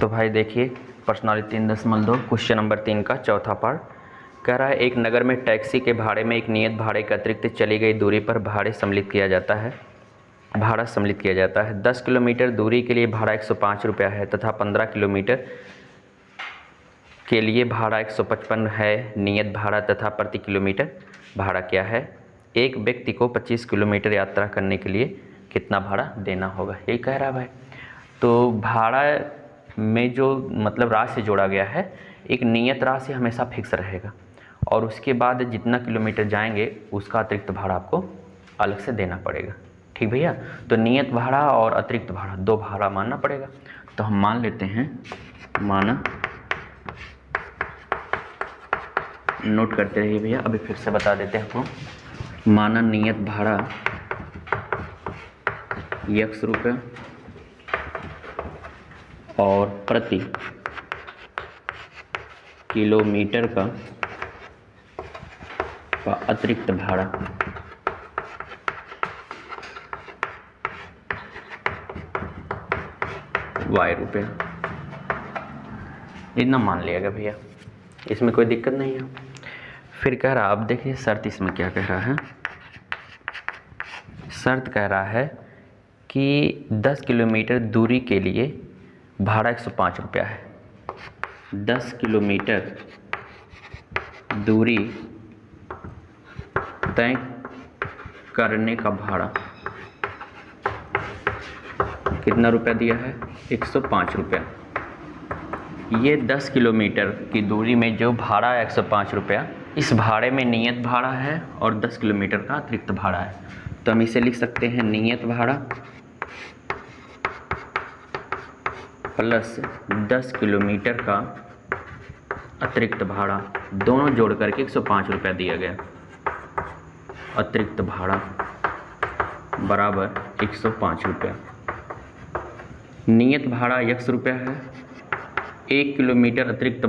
तो भाई देखिए प्रश्नावली 3.2 क्वेश्चन नंबर 3 का चौथा पार्ट कह रहा है एक नगर में टैक्सी के भाड़े में एक नियत भाड़े के अतिरिक्त चली गई दूरी पर भाड़ा सम्मिलित किया जाता है 10 किलोमीटर दूरी के लिए भाड़ा 105 रुपया है तथा 15 किलोमीटर के लिए भाड़ा 155 है। नियत भाड़ा तथा प्रति किलोमीटर भाड़ा क्या है? एक व्यक्ति को 25 किलोमीटर यात्रा करने के लिए कितना भाड़ा देना होगा, यही कह रहा है भाई। तो भाड़ा में जो मतलब राशि जोड़ा गया है, एक नियत राशि हमेशा फिक्स रहेगा और उसके बाद जितना किलोमीटर जाएंगे उसका अतिरिक्त भाड़ा आपको अलग से देना पड़ेगा। ठीक भैया, तो नियत भाड़ा और अतिरिक्त भाड़ा दो भाड़ा मानना पड़ेगा। तो हम मान लेते हैं, माना नोट करते रहिए भैया, अभी फिर से बता देते हैं आपको। माना नियत भाड़ा x रुपये और प्रति किलोमीटर का अतिरिक्त भाड़ा y रुपये, इतना मान लिया गया भैया, इसमें कोई दिक्कत नहीं है। फिर कह रहा, अब देखिए शर्त इसमें क्या कह रहा है। शर्त कह रहा है कि 10 किलोमीटर दूरी के लिए भाड़ा 105 रुपया है। 10 किलोमीटर दूरी तय करने का भाड़ा कितना रुपया दिया है? 105 रुपया। ये 10 किलोमीटर की दूरी में जो भाड़ा है 105 रुपया, इस भाड़े में नियत भाड़ा है और 10 किलोमीटर का अतिरिक्त भाड़ा है। तो हम इसे लिख सकते हैं नियत भाड़ा प्लस 10 किलोमीटर का अतिरिक्त भाड़ा, दोनों जोड़ करके 105 रुपया दिया गया। अतिरिक्त भाड़ा बराबर 105 रुपया। नियत भाड़ा x रुपया है, 1 किलोमीटर अतिरिक्त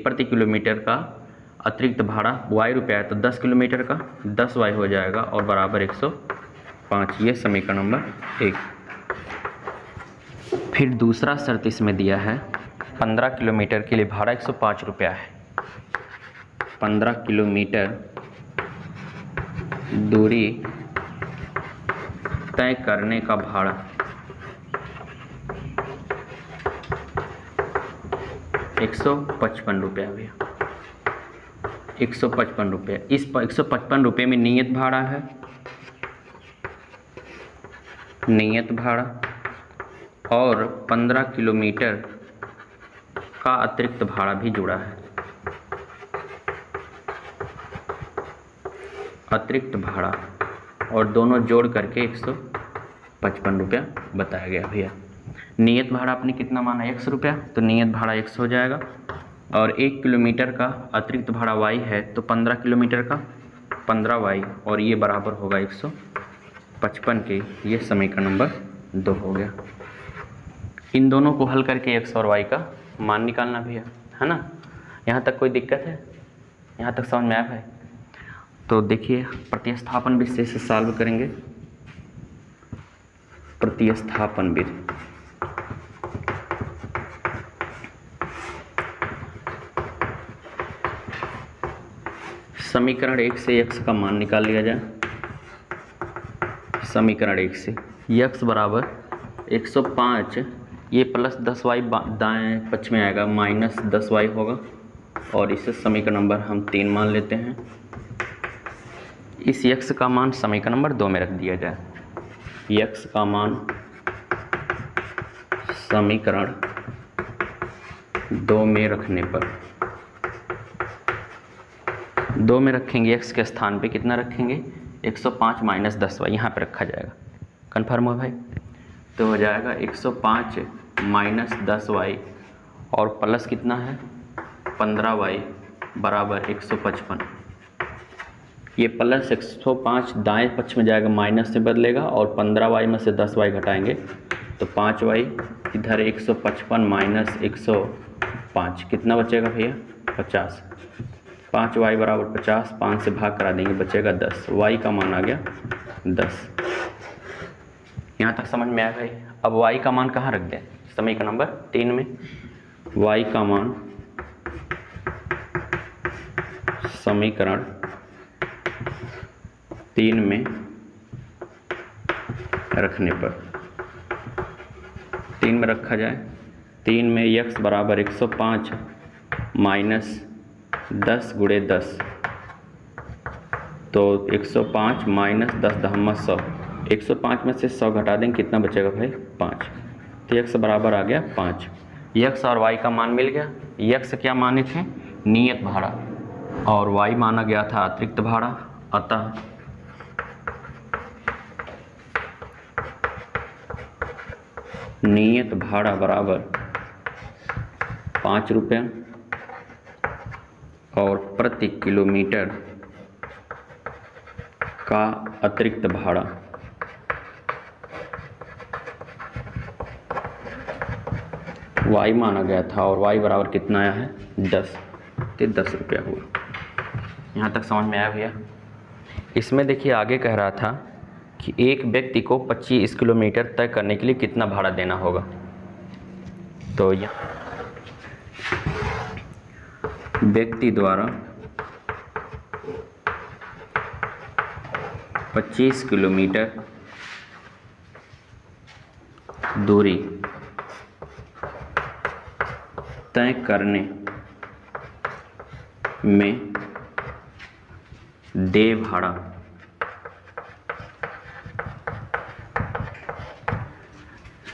प्रति किलोमीटर का अतिरिक्त भाड़ा y रुपया है, तो 10 किलोमीटर का 10y हो जाएगा और बराबर 105। ये समीकरण नंबर 1। फिर दूसरा शर्त इसमें दिया है, 15 किलोमीटर के लिए भाड़ा 105 रुपया है। 15 किलोमीटर दूरी तय करने का भाड़ा 155 रुपया भैया, 155 रुपये। इस 155 रुपये में नियत भाड़ा है, नियत भाड़ा और 15 किलोमीटर का अतिरिक्त भाड़ा भी जुड़ा है। अतिरिक्त भाड़ा और दोनों जोड़ करके 155 रुपया बताया गया भैया। नियत भाड़ा आपने कितना माना? 100 रुपया, तो नियत भाड़ा 100 हो जाएगा और 1 किलोमीटर का अतिरिक्त भाड़ा y है, तो 15 किलोमीटर का 15y और ये बराबर होगा 155 के। ये समीकरण नंबर 2 हो गया। इन दोनों को हल करके x और y का मान निकालना भैया, है ना। यहाँ तक कोई दिक्कत है? यहाँ तक समझ में आया भाई? तो देखिए प्रतिस्थापन विधि से सॉल्व करेंगे। प्रतिस्थापन विधि, समीकरण 1 से x का मान निकाल लिया जाए। समीकरण 1 से x बराबर 105, ये प्लस 10y दाएं पक्ष में आएगा, माइनस 10y होगा और इसे समीकरण नंबर हम 3 मान लेते हैं। इस x का मान समीकरण नंबर 2 में रख दिया जाए। x का मान समीकरण 2 में रखने पर, 2 में रखेंगे x के स्थान पे कितना रखेंगे? 105 माइनस 10y यहाँ पे रखा जाएगा। कन्फर्म हो भाई? तो हो जाएगा 105 माइनस 10y और प्लस कितना है? 15y बराबर 155। ये प्लस 105 दाएं पक्ष में जाएगा, माइनस से बदलेगा और 15y में से 10y घटाएंगे तो 5y, इधर 155 माइनस 105 कितना बचेगा भैया? 50। 5y बराबर 50, 5 से भाग करा देंगे बचेगा 10। y का मान आ गया 10। यहाँ तक समझ में आया भाई? अब y का मान कहाँ रख दें? समीकरण नंबर 3 में y का मान समीकरण 3 में रखने पर 3 में रखा जाए, 3 में x बराबर 105 माइनस 10 गुणे 10, तो 105 माइनस 10 दहमा 100, 105 में से 100 घटा देंगे, कितना बचेगा भाई 5, तो x बराबर आ गया 5। x और y का मान मिल गया। x क्या माने थे? नियत भाड़ा, और y माना गया था अतिरिक्त भाड़ा। अतः नियत भाड़ा बराबर 5 रुपया और प्रति किलोमीटर का अतिरिक्त भाड़ा y माना गया था, और y बराबर कितना आया है 10, तो 10 रुपया हुआ। यहाँ तक समझ में आया भैया? इसमें देखिए आगे कह रहा था कि एक व्यक्ति को 25 किलोमीटर तय करने के लिए कितना भाड़ा देना होगा। तो यह व्यक्ति द्वारा 25 किलोमीटर दूरी तय करने में देय भाड़ा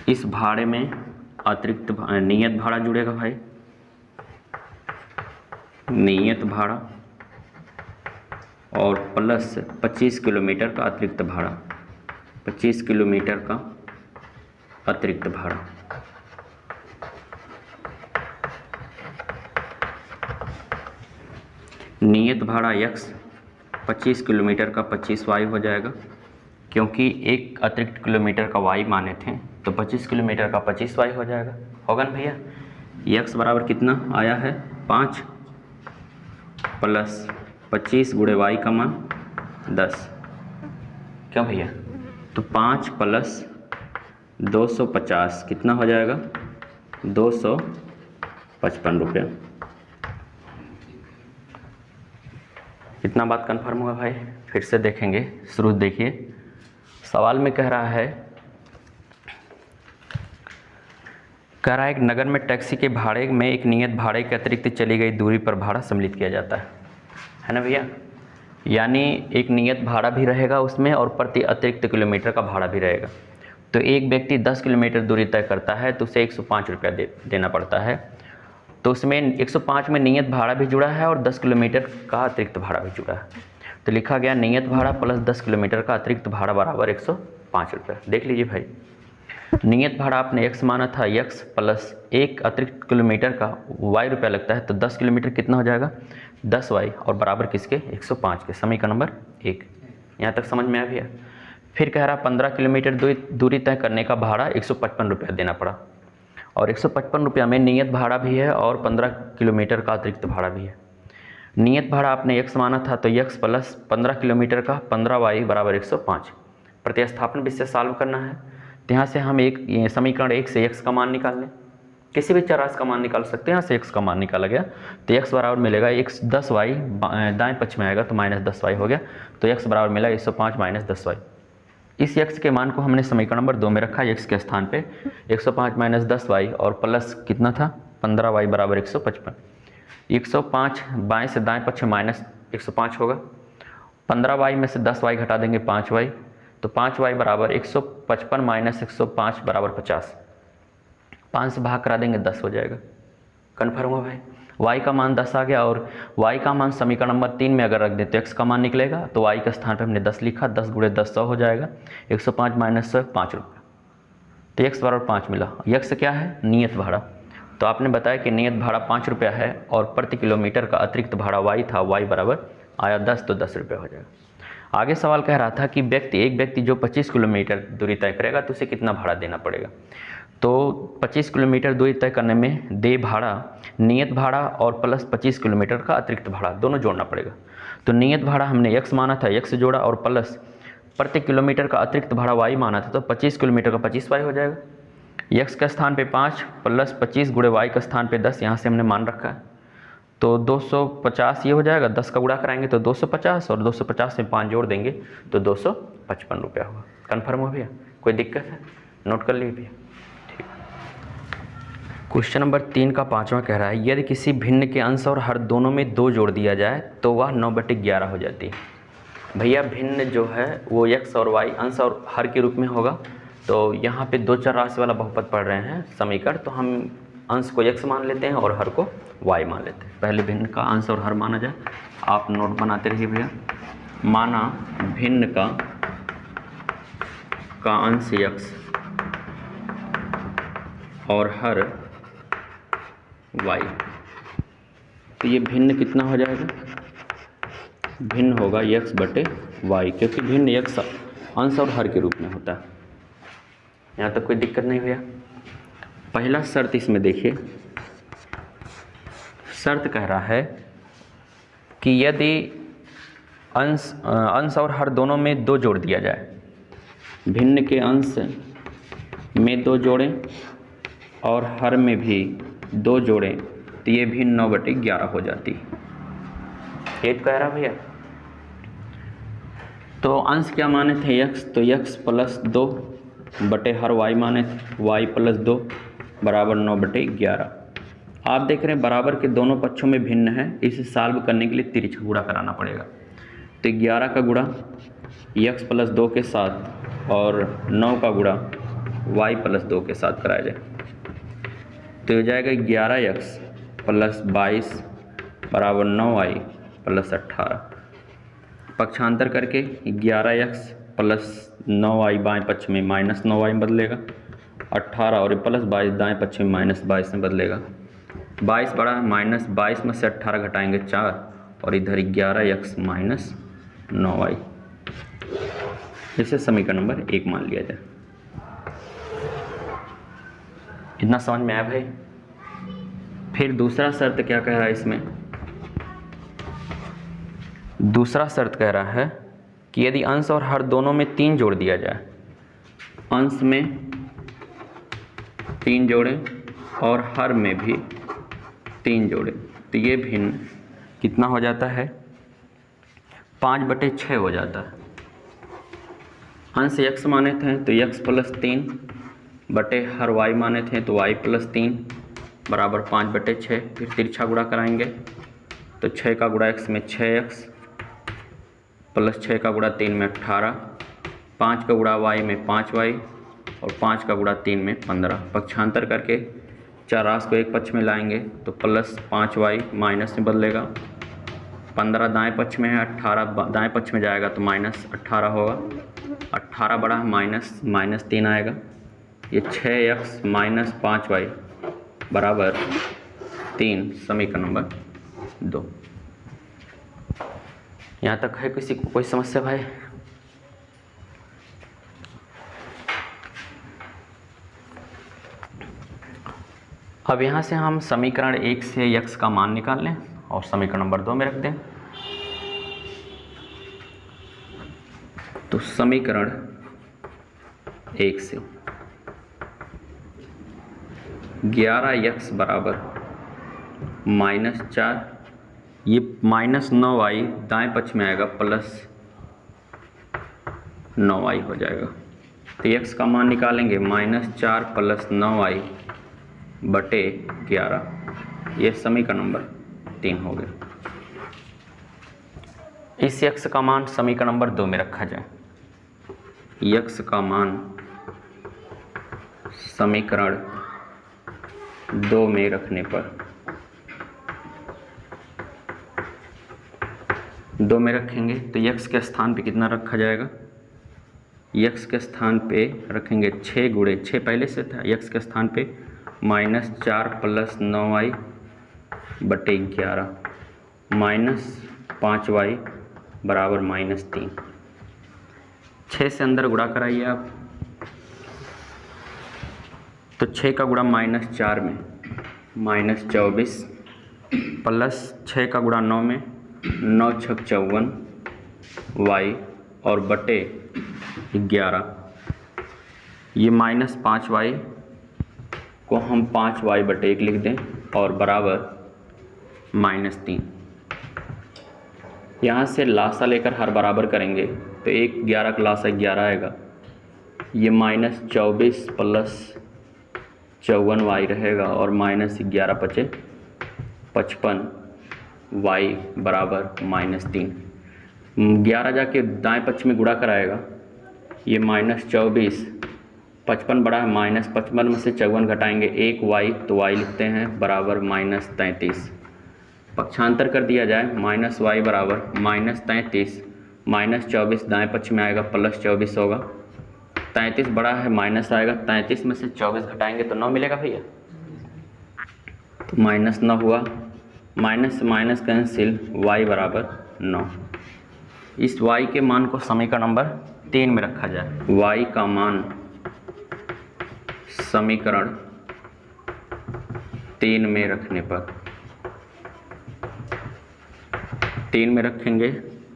इस भाड़े में अतिरिक्त नियत भाड़ा जुड़ेगा भाई, नियत भाड़ा और प्लस 25 किलोमीटर का अतिरिक्त भाड़ा, 25 किलोमीटर का अतिरिक्त भाड़ा। नियत भाड़ा x 25 किलोमीटर का 25y हो जाएगा, क्योंकि एक अतिरिक्त किलोमीटर का y माने थे, तो 25 किलोमीटर का 25y हो जाएगा। होगा ना भैया? x बराबर कितना आया है 5 प्लस 25 गुणे y का मान 10, क्यों भैया? तो 5 प्लस 250 कितना हो जाएगा 255 रुपया। इतना बात कन्फर्म होगा भाई? फिर से देखेंगे, शुरू देखिए। सवाल में कह रहा है एक नगर में टैक्सी के भाड़े में एक नियत भाड़े के अतिरिक्त चली गई दूरी पर भाड़ा सम्मिलित किया जाता है ना भैया? यानी एक नियत भाड़ा भी रहेगा उसमें और प्रति अतिरिक्त किलोमीटर का भाड़ा भी रहेगा। तो एक व्यक्ति 10 किलोमीटर दूरी तय करता है तो उसे 105 रुपया देना पड़ता है, तो उसमें 105 में नियत भाड़ा भी जुड़ा है और 10 किलोमीटर का अतिरिक्त भाड़ा भी जुड़ा है। तो लिखा गया नियत भाड़ा प्लस 10 किलोमीटर का अतिरिक्त भाड़ा बराबर 105 रुपया। देख लीजिए भाई, नियत भाड़ा आपने x माना था, x प्लस एक अतिरिक्त किलोमीटर का y रुपया लगता है, तो 10 किलोमीटर कितना हो जाएगा 10y और बराबर किसके 105 के। समीकरण नंबर 1। यहाँ तक समझ में आ गया? फिर कह रहा 15 किलोमीटर दूरी तय करने का भाड़ा 155 रुपया देना पड़ा, और 155 रुपया में नियत भाड़ा भी है और 15 किलोमीटर का अतिरिक्त भाड़ा भी है। नियत भाड़ा आपने x माना था, तो x प्लस 15 किलोमीटर का 15y बराबर 105। प्रतिस्थापन विधि से सॉल्व करना है, तो यहाँ से हम एक समीकरण 1 से x का मान निकाल लें, किसी भी चरराशि का मान निकाल सकते हैं। यहाँ से x का मान निकाला गया तो x बराबर मिलेगा 10y, दाएँ पक्ष में आएगा तो माइनस 10y हो गया, तो x बराबर मिला 105 माइनस 10y। इस x के मान को हमने समीकरण नंबर 2 में रखा, x के स्थान पे 105 माइनस 10y और प्लस कितना था 15y बराबर 155। 105 बाएं से दाएं पक्ष माइनस 105 होगा, 15y में से 10y घटा देंगे 5y, तो 5y बराबर 155 माइनस 105 बराबर 50। 5 से भाग करा देंगे 10 हो जाएगा। कन्फर्म हो भाई? y का मान 10 आ गया, और y का मान समीकरण नंबर 3 में अगर रख दें तो x का मान निकलेगा, तो y के स्थान पे हमने 10 लिखा, 10 गुणे 10 100 हो जाएगा, 105 माइनस 100 5 रुपये, तो x बराबर 5 मिला। x क्या है? नियत भाड़ा। तो आपने बताया कि नियत भाड़ा 5 रुपया है और प्रति किलोमीटर का अतिरिक्त भाड़ा y था, y बराबर आया 10, तो 10 रुपया हो जाएगा। आगे सवाल कह रहा था कि एक व्यक्ति जो 25 किलोमीटर दूरी तय करेगा तो उसे कितना भाड़ा देना पड़ेगा। तो 25 किलोमीटर दूरी तय करने में देय भाड़ा, नियत भाड़ा और प्लस 25 किलोमीटर का अतिरिक्त भाड़ा दोनों जोड़ना पड़ेगा। तो नियत भाड़ा हमने x माना था, x जोड़ा, और प्लस प्रति किलोमीटर का अतिरिक्त भाड़ा y माना था, तो 25 किलोमीटर का 25y हो जाएगा। x के स्थान पे 5 प्लस 25 गुणे y के स्थान पे 10, यहाँ से हमने मान रखा है। तो 250 ये हो जाएगा, 10 का गुणा कराएंगे तो 250 और 250 में 5 जोड़ देंगे तो 255 रुपया होगा। कन्फर्म हो भैया? कोई दिक्कत है? नोट कर लीजिए भैया। ठीक। क्वेश्चन नंबर 3 का 5वां कह रहा है यदि किसी भिन्न के अंश और हर दोनों में 2 जोड़ दिया जाए तो वह 9/11 हो जाती है। भैया भिन्न जो है वो x और y अंश और हर के रूप में होगा। तो यहाँ पे दो चर राशि वाला बहुपद पढ़ रहे हैं समीकरण, तो हम अंश को x मान लेते हैं और हर को y मान लेते हैं। पहले भिन्न का अंश और हर माना जाए, आप नोट बनाते रहिए भैया। माना भिन्न का अंश x और हर y, तो ये भिन्न कितना हो जाएगा? भिन्न होगा x/y, क्योंकि भिन्न x अंश और हर के रूप में होता है। यहाँ तक कोई दिक्कत नहीं भैया। पहला शर्त इसमें देखिए, शर्त कह रहा है कि यदि अंश और हर दोनों में 2 जोड़ दिया जाए, भिन्न के अंश में 2 जोड़ें और हर में भी 2 जोड़ें तो ये भी 9/11 हो जाती है। ये कह रहा भैया। तो अंश क्या माने थे x, तो x प्लस 2 बटे हर y माने y प्लस 2 बराबर 9/11। आप देख रहे हैं बराबर के दोनों पक्षों में भिन्न है, इसे सॉल्व करने के लिए तिरछा गुणा कराना पड़ेगा। तो 11 का गुणा x प्लस 2 के साथ और 9 का गुणा y प्लस 2 के साथ कराया जाए तो हो जाएगा 11x प्लस 22 बराबर 9y प्लस 18। पक्षांतर करके 11x प्लस 9y बाएं पक्ष में माइनस 9y में बदलेगा, 18 और प्लस 22 दाएं पक्ष में माइनस 22 में बदलेगा। 22 बड़ा माइनस 22 में से 18 घटाएंगे 4 और इधर 11x माइनस 9y। इसे समीकरण नंबर 1 मान लिया जाए। इतना समझ में आया भाई? फिर दूसरा शर्त क्या कह रहा है इसमें? दूसरा शर्त कह रहा है कि यदि अंश और हर दोनों में 3 जोड़ दिया जाए, अंश में 3 जोड़ें और हर में भी 3 जोड़ें तो ये भिन्न कितना हो जाता है? 5/6 हो जाता है। अंश x माने थे तो x प्लस 3 बटे हर y माने थे तो y प्लस 3 बराबर 5/6। फिर तिरछा गुणा कराएंगे तो 6 का गुणा x में 6x प्लस 6 का गुणा 3 में 18, 5 का गुणा y में 5y और 5 का गुणा 3 में 15। पक्षांतर करके 4 राशि को एक पक्ष में लाएंगे तो प्लस 5y माइनस में बदलेगा, 15 दाएं पक्ष में है, 18 दाएं पक्ष में जाएगा तो माइनस 18 होगा, 18 बड़ा माइनस 3 आएगा। ये 6x माइनस 5y बराबर 3, समीकरण नंबर 2। यहाँ तक है किसी को कोई समस्या भाई? अब यहाँ से हम समीकरण 1 से x का मान निकाल लें और समीकरण नंबर 2 में रख दें। तो समीकरण 1 से 11x बराबर -4, ये -9y दाएं पक्ष में आएगा प्लस 9y हो जाएगा। तो x का मान निकालेंगे -4 प्लस 9y बटे 11, ये समीकरण नंबर 3 हो गया। इस x का मान समीकरण नंबर 2 में रखा जाए। x का मान समीकरण 2 में रखने पर 2 में रखेंगे तो x के स्थान पे कितना रखा जाएगा? x के स्थान पे रखेंगे 6 गुणे 6 पहले से था, x के स्थान पे -4 प्लस 9y बटे 11 -5y बराबर -3। 6 से अंदर गुणा कराइए आप, तो 6 का गुणा -4 में -24 प्लस 6 का गुणा 9 में 9 छक 54 y और बटे 11, ये -5y को हम 5y/1 लिख दें और बराबर -3। यहाँ से लासा लेकर हर बराबर करेंगे तो 11 का लासा 11 आएगा। ये -24 + 54y रहेगा और -11 × 5 = 55, y बराबर -3। 11 जाके दाएं पक्ष में गुणा कराएगा, ये -24, 55 बड़ा है, -55 में से 54 घटाएंगे 1y, तो y लिखते हैं बराबर -33। पक्षांतर कर दिया जाए, -y बराबर -33, -24 दाएं पक्ष में आएगा +24 होगा, 33 बड़ा है माइनस आएगा, 33 में से 24 घटाएंगे तो 9 मिलेगा भैया, तो -9 हुआ, माइनस से माइनस कैंसिल, y बराबर 9। इस y के मान को समीकरण नंबर 3 में रखा जाए। y का मान समीकरण 3 में रखने पर 3 में रखेंगे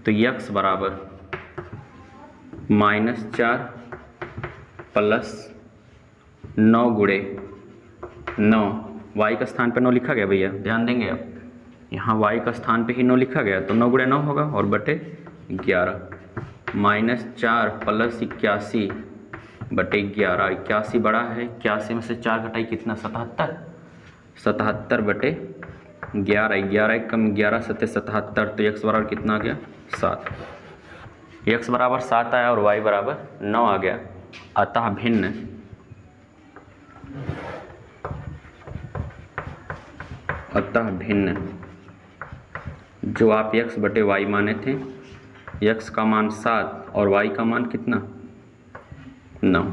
तो x बराबर -4 + 9 गुणे 9, y का स्थान पे 9 लिखा गया भैया, ध्यान देंगे आप, यहाँ y का स्थान पे ही 9 लिखा गया, तो 9 गुणे 9 होगा और बटे 11, -4 + 81/11, 81 बड़ा है, 81 में से 4 घटाई कितना, 77, 77/11, 11 कम 11 7 77, तो x बराबर कितना आ गया, 7। x बराबर 7 आया और y बराबर 9 आ गया। अतः भिन्न जो आप x/y माने थे, x का मान 7 और y का मान कितना, 9,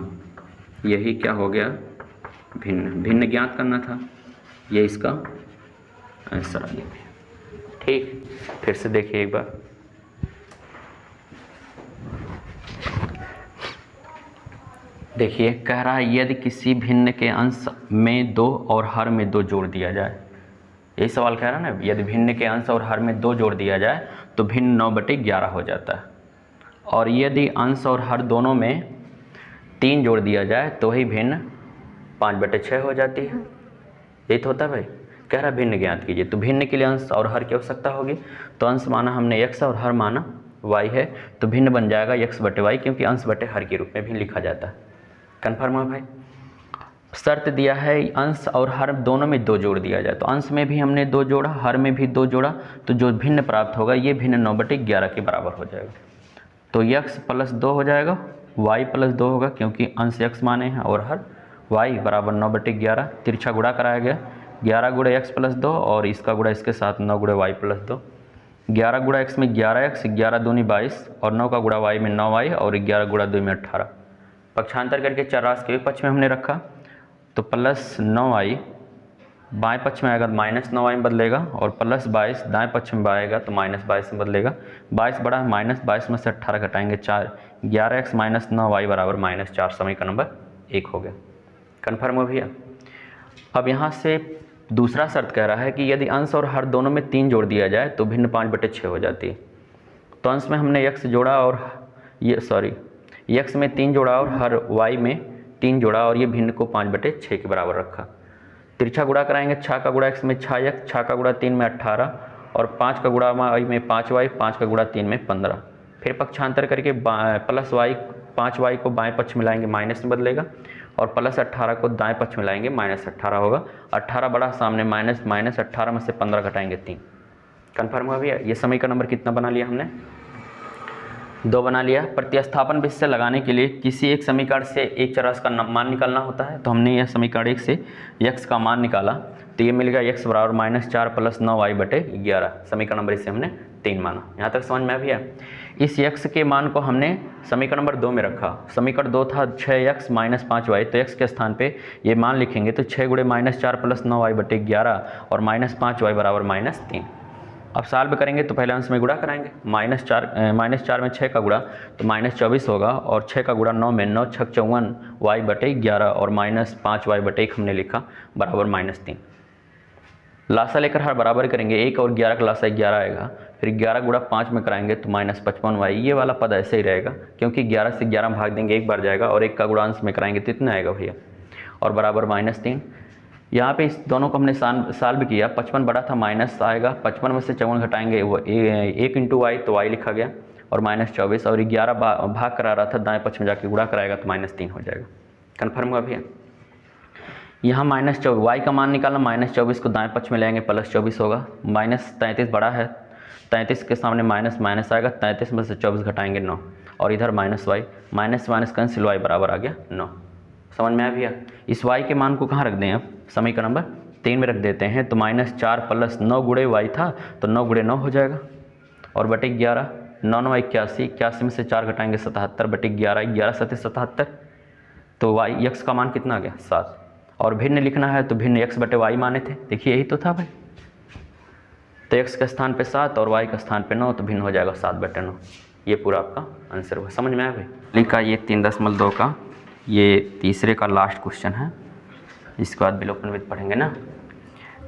यही क्या हो गया, भिन्न ज्ञात करना था, ये इसका आंसर आ गया। ठीक, फिर से देखिए एक बार, देखिए कह रहा है यदि किसी भिन्न के अंश में 2 और हर में 2 जोड़ दिया जाए, यही सवाल कह रहा है ना, यदि भिन्न के अंश और हर में 2 जोड़ दिया जाए तो भिन्न 9/11 हो जाता है, और यदि अंश और हर दोनों में 3 जोड़ दिया जाए तो ही भिन्न 5/6 हो जाती है। यही तो होता है भाई, कह रहा भिन्न ज्ञात कीजिए, तो भिन्न के लिए अंश और हर की आवश्यकता होगी, तो अंश माना हमने x और हर माना y है, तो भिन्न बन जाएगा x/y, क्योंकि अंश बटे हर के रूप में भी लिखा जाता है। कन्फर्म है भाई। शर्त दिया है अंश और हर दोनों में 2 जोड़ दिया जाए, तो अंश में भी हमने 2 जोड़ा, हर में भी 2 जोड़ा, तो जो भिन्न प्राप्त होगा ये भिन्न 9/11 के बराबर हो जाएगा। तो x + 2 हो जाएगा, y + 2 होगा, क्योंकि अंश x माने हैं और हर y बराबर 9/11, तिरछा गुणा कराया गया, 11 × x + 2 और इसका गुणा इसके साथ 9 × y + 2, 11 × x में 11x, 11 दूनी 22 और 9 का गुणा y में 9y और 11 × 2 में 18। पक्षांतर करके चरराशि के पक्ष में हमने रखा, तो +9y बाएं पक्ष में आएगा तो -9y में बदलेगा, और +22 दाएं पक्ष में आएगा तो -22 में बदलेगा। 22 बड़ा है, -22 में से 18 घटाएंगे 4, 11x - 9y बराबर -4, समीकरण नंबर 1 हो गया। कन्फर्म हो भैया। अब यहाँ से दूसरा शर्त कह रहा है कि यदि अंश और हर दोनों में 3 जोड़ दिया जाए तो भिन्न 5/6 हो जाती है। तो अंश में हमने x जोड़ा और x में 3 जोड़ा और हर y में 3 जोड़ा, और ये भिन्न को 5/6 के बराबर रखा। तिरछा गुणा कराएंगे, 6 का गुणा x में 6x, 6 का गुणा 3 में 18 और 5 का गुणा y में 5y, 5 का गुणा 3 में 15। फिर पक्षांतर करके +y 5y को बाएं पक्ष में लाएंगे माइनस में बदलेगा, और +18 को दाएं पक्ष में लाएंगे -18 होगा। 18 बड़ा सामने माइनस, 18 में से 15 घटाएंगे 3। कन्फर्म हुआ भैया। ये समीकरण नंबर कितना बना लिया हमने, 2 बना लिया। प्रतिस्थापन विधि से लगाने के लिए किसी एक समीकरण से एक चरराशि का मान निकालना होता है, तो हमने यह समीकरण 1 से x का मान निकाला, तो ये मिल गया x बराबर -4 + 9y/11, समीकरण नंबर इसे हमने 3 माना। यहाँ तक समझ में आ भैया। इस x के मान को हमने समीकरण नंबर 2 में रखा। समीकरण 2 था 6x - 5y, तो x के स्थान पे ये मान लिखेंगे, तो 6 × -4 + 9y/11 और -5y बराबर -3। अब सॉल्व करेंगे तो पहले अंश में गुणा कराएंगे, -4 में 6 का गुणा तो -24 होगा, और 6 का गुणा 9 में 9 × 6 = 54 y/11 और -5y/1 हमने लिखा बराबर -3। लासा लेकर हर बराबर करेंगे, 1 और 11 का लासा 11 आएगा, फिर 11 गुणा 5 में कराएंगे तो -55y, ये वाला पद ऐसे ही रहेगा, क्योंकि 11 से 11 भाग देंगे 1 बार जाएगा, और 1 का गुणा अंश में कराएंगे तो इतना आएगा भैया, और बराबर -3। यहाँ पे इस दोनों को हमने सॉल्व किया, 55 बड़ा था माइनस आएगा, 55 में से 54 घटाएंगे वो 1 इंटू वाई तो वाई लिखा गया, और -24 और 11 भाग करा रहा था, दाएं पक्ष में जाके गुणा कराएगा तो -3 हो जाएगा। कन्फर्म हुआ भैया। यहाँ -24 वाई का मान निकालना, -24 को दाएं पक्ष में लेंगे +24 होगा, -33 बड़ा है, 33 के सामने माइनस माइनस आएगा, 33 में से 24 घटाएंगे 9, और इधर -y, माइनस कैंसिल, y बराबर आ गया 9। समझ में आया भैया। इस y के मान को कहाँ रख दें, अब समीकरण नंबर 3 में रख देते हैं, तो -4 + 9 गुणे y था तो 9 गुणे 9 हो जाएगा, और बटे 11, 9 9 81, 81 में से 4 घटाएंगे 77 बटे 11, 11 7 77, तो y x का मान कितना आ गया 7, और भिन्न लिखना है तो भिन्न x बटे y माने थे, देखिए यही तो था भाई, तो x के स्थान पे 7 और y के स्थान पे 9, तो भिन्न हो जाएगा 7 बटे 9। ये पूरा आपका आंसर हुआ। समझ में आया भाई। लिखा ये 3.2 का ये तीसरे का लास्ट क्वेश्चन है, इसके बाद विलोपन पढ़ेंगे ना।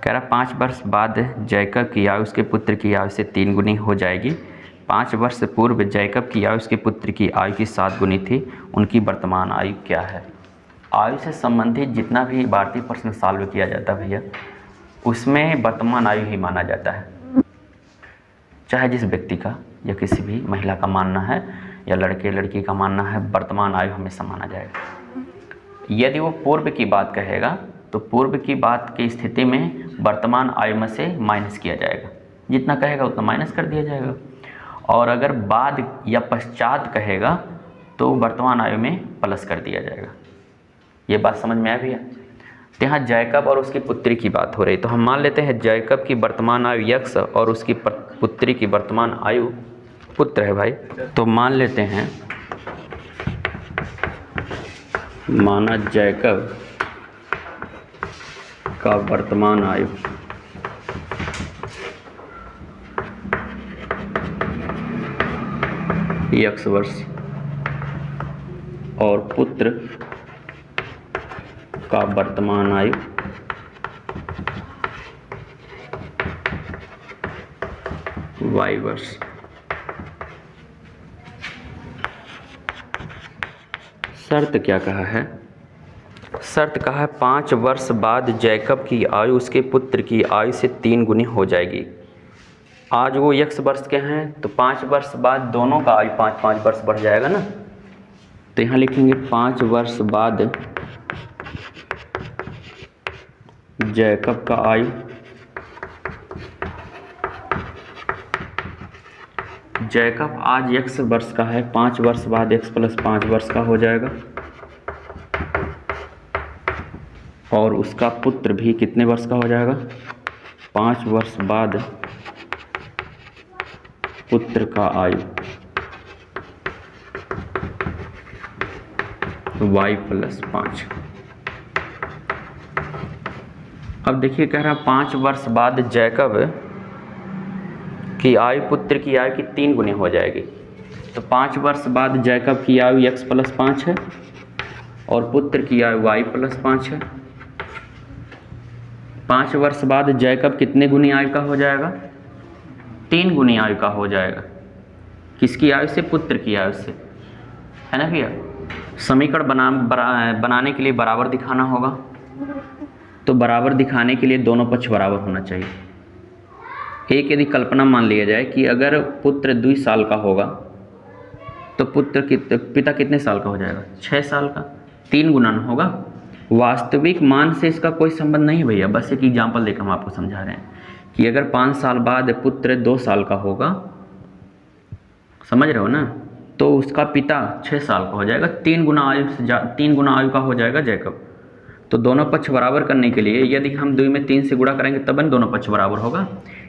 कह रहा 5 वर्ष बाद जैकब की आयु उसके पुत्र की आयु से 3 गुनी हो जाएगी। 5 वर्ष पूर्व जैकब की आयु उसके पुत्र की आयु की 7 गुनी थी, उनकी वर्तमान आयु क्या है। आयु से संबंधित जितना भी भारतीय प्रश्न सॉल्व किया जाता है भैया, उसमें वर्तमान आयु ही माना जाता है, चाहे जिस व्यक्ति का या किसी भी महिला का मानना है या लड़के लड़की का मानना है, वर्तमान आयु हमेशा माना जाएगा। यदि वो पूर्व की बात कहेगा तो पूर्व की बात की स्थिति में वर्तमान आयु में से माइनस किया जाएगा, जितना कहेगा उतना माइनस कर दिया जाएगा, और अगर बाद या पश्चात कहेगा तो वर्तमान आयु में प्लस कर दिया जाएगा। ये बात समझ में आया भैया। तो यहाँ जैकब और उसकी पुत्री की बात हो रही, तो हम मान लेते हैं जैकब की वर्तमान आयु x और उसकी पुत्री की वर्तमान आयु, पुत्र है भाई, तो मान लेते हैं माना जैकब का वर्तमान आयु x वर्ष और पुत्र का वर्तमान आयु y वर्ष। शर्त क्या कहा है, शर्त कहा है 5 वर्ष बाद जैकब की आयु उसके पुत्र की आयु से 3 गुनी हो जाएगी। आज वो x वर्ष के हैं तो 5 वर्ष बाद दोनों का आयु 5 वर्ष बढ़ जाएगा ना, तो यहाँ लिखेंगे 5 वर्ष बाद जैकब का आयु जैकब आज x वर्ष का है, 5 वर्ष बाद x + 5 वर्ष का हो जाएगा, और उसका पुत्र भी कितने वर्ष का हो जाएगा, 5 वर्ष बाद पुत्र का आयु y + 5। अब देखिए कह रहा 5 वर्ष बाद जैकब की आयु पुत्र की आयु की 3 गुनी हो जाएगी, तो 5 वर्ष बाद जैकब की आयु x + 5 है और पुत्र की आयु y + 5 है। 5 वर्ष बाद जैकब कितने गुनी आयु का हो जाएगा, 3 गुनी आयु का हो जाएगा। किसकी आयु से, पुत्र की आयु से, है ना भैया। समीकरण बनाने के लिए बराबर दिखाना होगा, तो बराबर दिखाने के लिए दोनों पक्ष बराबर होना चाहिए। एक यदि कल्पना मान लिया जाए कि अगर पुत्र 2 साल का होगा तो पिता कितने साल का हो जाएगा, 6 साल का, 3 गुना होगा। वास्तविक मान से इसका कोई संबंध नहीं भैया, बस एक एग्जाम्पल देकर हम आपको समझा रहे हैं कि अगर 5 साल बाद पुत्र 2 साल का होगा, समझ रहे हो ना, तो उसका पिता 6 साल का हो जाएगा, 3 गुना आयु का हो जाएगा जैकब। तो दोनों पक्ष बराबर करने के लिए यदि हम 2 में 3 से गुणा करेंगे तब दोनों पक्ष बराबर होगा।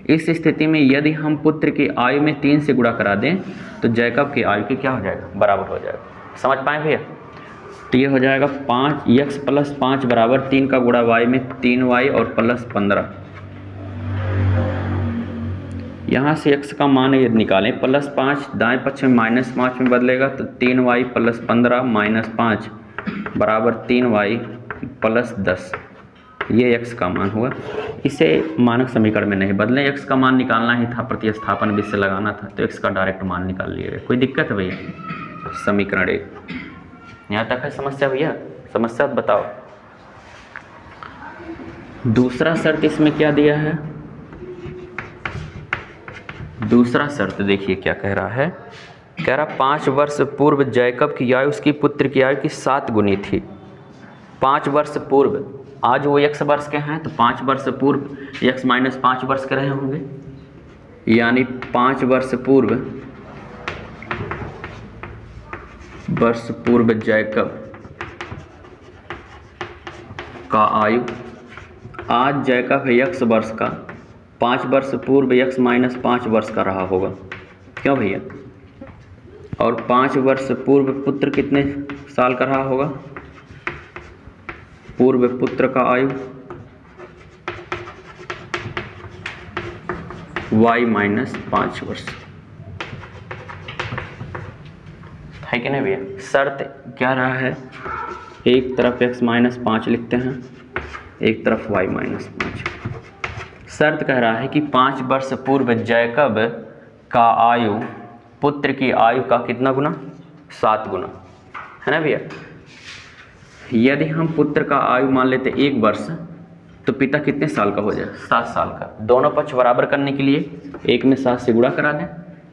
इस स्थिति में यदि हम पुत्र की आयु में 3 से गुणा करा दें तो जैकब की आयु के क्या हो जाएगा, बराबर हो जाएगा। समझ पाए भैया। तो ये हो जाएगा 5x + 5 बराबर 3 का गुणा y में 3y और +15। यहाँ से x का मान यदि निकालें +5 दाएं पक्ष में -5 में बदलेगा तो 3y + 15 -5 बराबर 3y + 10। ये x का मान हुआ। इसे मानक समीकरण में नहीं बदलें, x का मान निकालना ही था, प्रतिस्थापन भी से लगाना था, तो x का डायरेक्ट मान निकाल लिएगा। कोई दिक्कत है भैया। समीकरण 1 यहाँ तक है समस्या भैया। समस्या बताओ। दूसरा शर्त इसमें क्या दिया है, दूसरा शर्त देखिए क्या कह रहा है, कह रहा 5 वर्ष पूर्व जैकब की आयु उसकी पुत्र की आयु की 7 गुनी थी। 5 वर्ष पूर्व, आज वो x वर्ष के हैं तो 5 वर्ष पूर्व x माइनस 5 वर्ष के रहे होंगे, यानी 5 वर्ष पूर्व जैकब का आयु, आज जैकब है x वर्ष का, 5 वर्ष पूर्व x माइनस 5 वर्ष का रहा होगा, क्यों भैया, और 5 वर्ष पूर्व पुत्र कितने साल का रहा होगा, पूर्व पुत्र का आयु y माइनस 5 वर्ष है कि नहीं भैया। शर्त क्या रहा है, एक तरफ x माइनस 5 लिखते हैं, एक तरफ y माइनस 5। शर्त कह रहा है कि 5 वर्ष पूर्व जैकब का आयु पुत्र की आयु का कितना गुना, 7 गुना, है ना भैया। यदि हम पुत्र का आयु मान लेते 1 वर्ष तो पिता कितने साल का हो जाए, 7 साल का। दोनों पक्ष बराबर करने के लिए 1 में 7 से गुणा करा दें।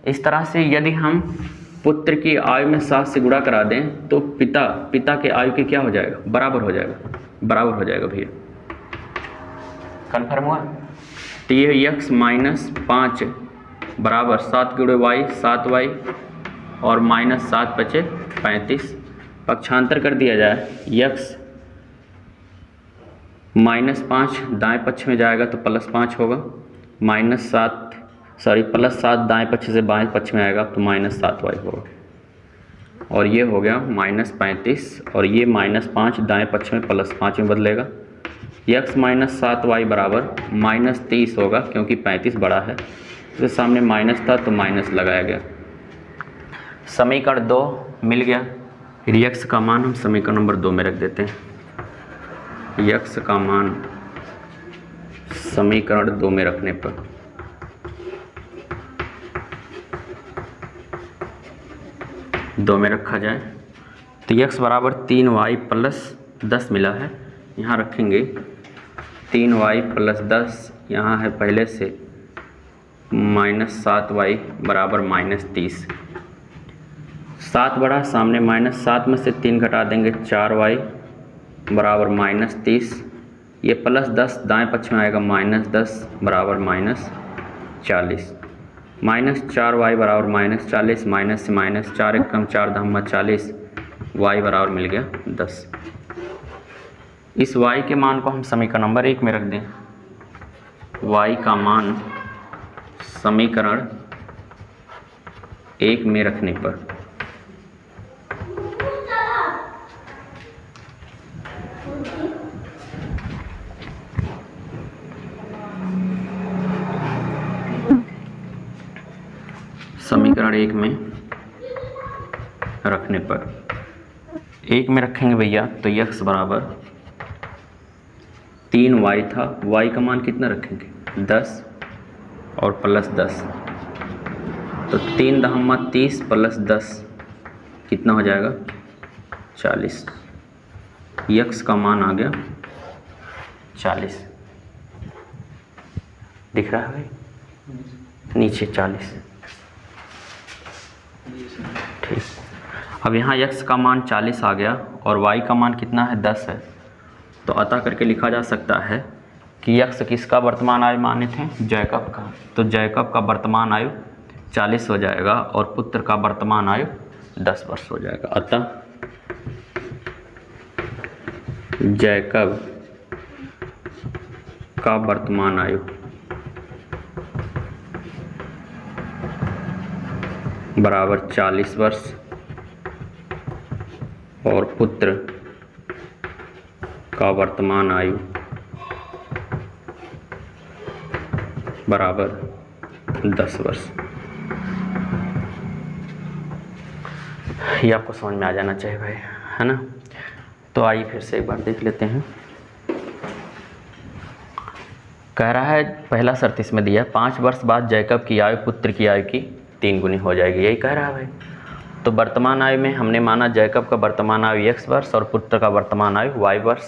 इस तरह से यदि हम पुत्र की आयु में 7 से गुणा करा दें तो पिता के आयु के क्या हो जाएगा, बराबर हो जाएगा भैया। कन्फर्म हुआ। तो ये x माइनस 5 बराबर 7 गुणे y 7y और माइनस 7 बचे 35। पक्षांतर कर दिया जाए, x माइनस 5 दाएं पक्ष में जाएगा तो प्लस 5 होगा, प्लस 7 दाएं पक्ष से बाएं पक्ष में आएगा तो माइनस 7y होगा, और ये हो गया माइनस 35, और ये माइनस 5 दाएं पक्ष में प्लस 5 में बदलेगा। x माइनस 7y बराबर माइनस 30 होगा, क्योंकि 35 बड़ा है, इसके सामने माइनस था तो माइनस लगाया गया। समीकरण 2 मिल गया। फिर x का मान हम समीकरण नंबर 2 में रख देते हैं। x का मान समीकरण 2 में रखने पर दो में रखा जाए तो x बराबर 3y प्लस 10 मिला है, यहाँ रखेंगे 3y प्लस 10, यहाँ है पहले से माइनस 7y बराबर माइनस 30। 7 बड़ा, सामने माइनस 7 में से 3 घटा देंगे, 4y बराबर माइनस 30। ये प्लस 10 दाएं पक्ष में आएगा, माइनस 10 बराबर माइनस 40। माइनस 4y बराबर माइनस 40, माइनस से माइनस 4 एक कम 4 दहमा 40, y बराबर मिल गया 10। इस y के मान को हम समीकरण नंबर 1 में रख दें। y का मान समीकरण 1 में रखने पर समीकरण 1 में रखने पर 1 में रखेंगे भैया तो x बराबर 3y था, y का मान कितना रखेंगे 10 और प्लस 10, तो 3 दहमा 30 प्लस 10 कितना हो जाएगा 40। x का मान आ गया 40, दिख रहा है भाई, नीचे 40। ठीक, अब यहाँ x का मान 40 आ गया और y का मान कितना है 10 है, तो अतः करके लिखा जा सकता है कि x किसका वर्तमान आयु मानित है, जैकब का। तो जैकब का वर्तमान आयु 40 हो जाएगा और पुत्र का वर्तमान आयु 10 वर्ष हो जाएगा। अतः जैकब का वर्तमान आयु बराबर 40 वर्ष और पुत्र का वर्तमान आयु बराबर 10 वर्ष। ये आपको समझ में आ जाना चाहिए भाई, है ना। तो आइए फिर से एक बार देख लेते हैं। कह रहा है पहला शर्त इसमें दिया 5 वर्ष बाद जैकब की आयु पुत्र की आयु की 3 गुनी हो जाएगी, यही कह रहा है भाई। तो वर्तमान आयु में हमने माना जैकब का वर्तमान आयु x वर्ष और पुत्र का वर्तमान आयु y वर्ष।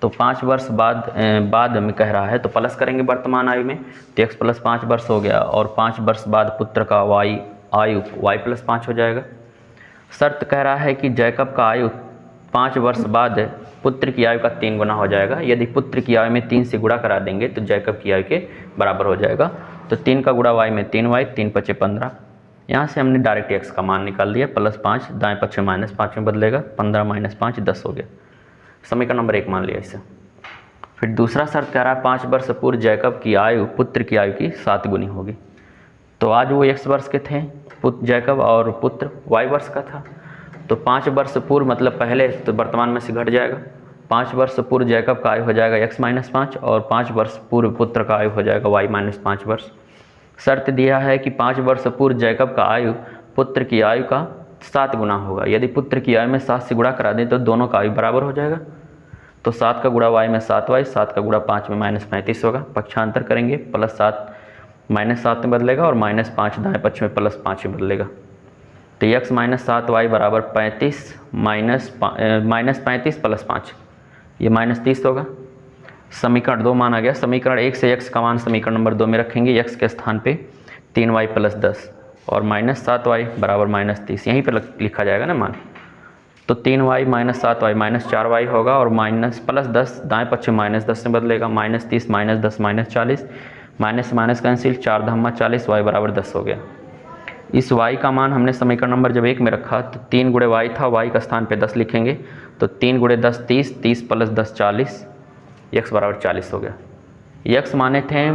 तो 5 वर्ष बाद में कह रहा है, तो प्लस करेंगे वर्तमान आयु में, तो x प्लस 5 वर्ष हो गया, और 5 वर्ष बाद पुत्र का आयु y प्लस 5 हो जाएगा। शर्त कह रहा है कि जैकब का आयु 5 वर्ष बाद पुत्र की आयु का 3 गुना हो जाएगा। यदि पुत्र की आयु में 3 से गुणा करा देंगे तो जैकब की आयु के बराबर हो जाएगा। तो 3 का गुणा y में 3y, 3 पचे 15। यहाँ से हमने डायरेक्ट x का मान निकाल दिया, प्लस 5 दाएं पक्ष में माइनस 5 में बदलेगा, 15 माइनस 5 10 हो गया। समीकरण नंबर 1 मान लिया इसे। फिर दूसरा शर्त कह रहा है 5 वर्ष पूर्व जैकब की आयु पुत्र की आयु की 7 गुनी होगी। तो आज वो x वर्ष के थे जैकब, और पुत्र y वर्ष का था। तो 5 वर्ष पूर्व मतलब पहले, तो वर्तमान में से घट जाएगा। 5 वर्ष पूर्व जैकब का आयु हो जाएगा x माइनस 5, और 5 वर्ष पूर्व पुत्र का आयु हो जाएगा y माइनस 5 वर्ष। शर्त दिया है कि 5 वर्ष पूर्व जैकब का आयु पुत्र की आयु का 7 गुना होगा। यदि पुत्र की आयु में 7 से गुणा करा दें तो दोनों का आयु बराबर हो जाएगा। तो 7 का गुणा y में 7y, 7 का गुणा 5 में माइनस 35 होगा। पक्षांतर करेंगे, प्लस 7 माइनस 7 में बदलेगा, और माइनस 5 दाएं पक्ष में प्लस 5 में बदलेगा। तो x माइनस 7y बराबर 35 माइनस 35 प्लस 5, ये माइनस 30 होगा। समीकरण 2 मान आ गया। समीकरण 1 से x का मान समीकरण नंबर 2 में रखेंगे। x के स्थान पे 3y प्लस 10 और माइनस 7y बराबर माइनस 30, यहीं पर लिखा जाएगा ना मान। तो 3y minus 7y minus 4y होगा, और माइनस प्लस 10 दाएं पक्ष में माइनस 10 में बदलेगा, minus 30 minus 10 minus 40, minus minus cancel, 4 धम्मा 40, y बराबर 10 हो गया। इस y का मान हमने समीकरण नंबर जब 1 में रखा तो 3 गुणे y था, y का स्थान पे 10 लिखेंगे। तो 3 गुणे 10 30, 30 प्लस 10 40, x बराबर 40 हो गया। x माने थे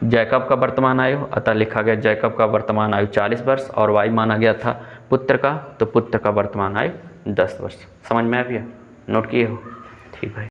जैकब का वर्तमान आयु, अतः लिखा गया जैकब का वर्तमान आयु 40 वर्ष, और y माना गया था पुत्र का, तो पुत्र का वर्तमान आयु 10 वर्ष। समझ में आ गया? नोट किए हो? ठीक भाई।